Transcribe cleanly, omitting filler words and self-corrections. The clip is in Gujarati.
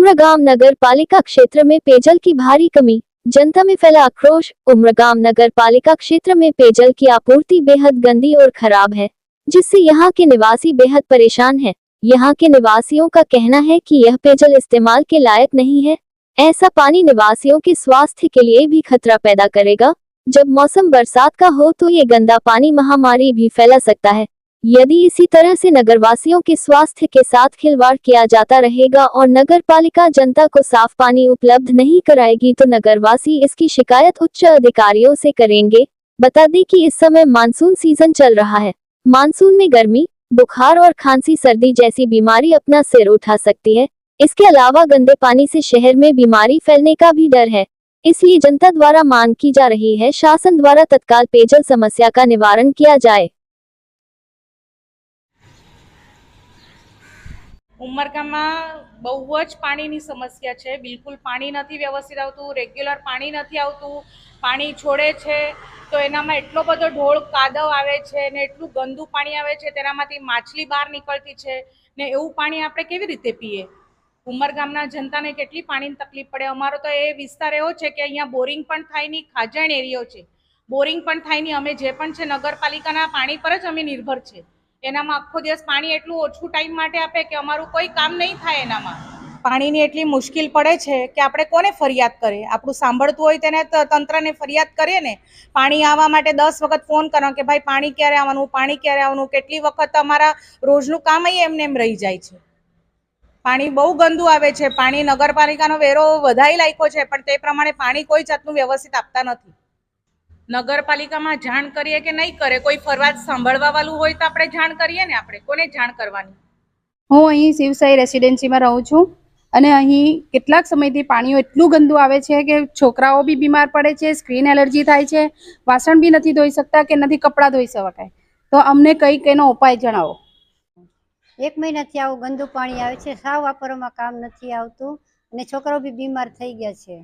उमरगाम नगर पालिका क्षेत्र में पेयजल की भारी कमी, जनता में फैला आक्रोश। उमरगाम नगर पालिका क्षेत्र में पेयजल की आपूर्ति बेहद गंदी और खराब है, जिससे यहाँ के निवासी बेहद परेशान हैं। यहाँ के निवासियों का कहना है कि यह पेयजल इस्तेमाल के लायक नहीं है। ऐसा पानी निवासियों के स्वास्थ्य के लिए भी खतरा पैदा करेगा। जब मौसम बरसात का हो तो ये गंदा पानी महामारी भी फैला सकता है। यदि इसी तरह से नगरवासियों के स्वास्थ्य के साथ खिलवाड़ किया जाता रहेगा और नगर पालिका जनता को साफ पानी उपलब्ध नहीं कराएगी तो नगरवासी इसकी शिकायत उच्च अधिकारियों से करेंगे। बता दें कि इस समय मानसून सीजन चल रहा है। मानसून में गर्मी, बुखार और खांसी सर्दी जैसी बीमारी अपना सिर उठा सकती है। इसके अलावा गंदे पानी से शहर में बीमारी फैलने का भी डर है। इसलिए जनता द्वारा मांग की जा रही है शासन द्वारा तत्काल पेयजल समस्या का निवारण किया जाए। ઉમરગામમાં બહુ જ પાણીની સમસ્યા છે। બિલકુલ પાણી નથી વ્યવસ્થિત આવતું, રેગ્યુલર પાણી નથી આવતું। પાણી છોડે છે તો એનામાં એટલો બધો ઢોળ કાદવ આવે છે ને એટલું ગંદુ પાણી આવે છે, તેનામાંથી માછલી બહાર નીકળતી છે ને એવું પાણી આપણે કેવી રીતે પીએ? ઉમરગામના જનતાને કેટલી પાણીની તકલીફ પડે। અમારો તો એ વિસ્તાર એવો છે કે અહીંયા બોરિંગ પણ થાય નહીં, ખાજણ એરિયો છે, બોરિંગ પણ થાય નહીં। અમે જે પણ છે નગરપાલિકાના પાણી પર જ અમે નિર્ભર છે। એનામાં આખો દિવસ પાણી એટલું ઓછું ટાઈમ માટે આપે કે અમારું કોઈ કામ નહીં થાય। એનામાં પાણીની એટલી મુશ્કેલ પડે છે કે આપણે કોને ફરિયાદ કરીએ? આપણું સાંભળતું હોય તેને તંત્રને ફરિયાદ કરીએ ને। પાણી આવવા માટે 10 વખત ફોન કરો કે ભાઈ પાણી ક્યારે આવવાનું, પાણી ક્યારે આવવાનું। કેટલી વખત અમારા રોજનું કામ એમને એમ રહી જાય છે। પાણી બહુ ગંદુ આવે છે। પાણી નગરપાલિકાનો વેરો વધારી નાખ્યો છે પણ તે પ્રમાણે પાણી કોઈ જાતનું વ્યવસ્થિત આપતા નથી। નગરપાલિકામાં જાણ કરીએ કે નહીં કરે? કોઈ ફરિયાદ સાંભળવા વાળું હોય તો આપણે જાણ કરીએ ને। આપણે કોને જાણ કરવાની? હું અહીં શિવસાઈ રેસિડેન્સીમાં રહું છું અને અહીં કેટલાક સમયથી પાણીઓ એટલું ગંદુ આવે છે કે છોકરાઓ બી બીમાર પડે છે, સ્કિન એલર્જી થાય છે, વાસણ બી નથી ધોઈ શકતા કે નથી કપડાં ધોઈ શકાય। તો અમને કંઈક એનો ઉપાય જણાવો। 1 મહિનાથી આવું ગંદુ પાણી આવે છે, સાવ વાપરવામાં કામ નથી આવતું અને છોકરાઓ બી બીમાર થઈ ગયા છે।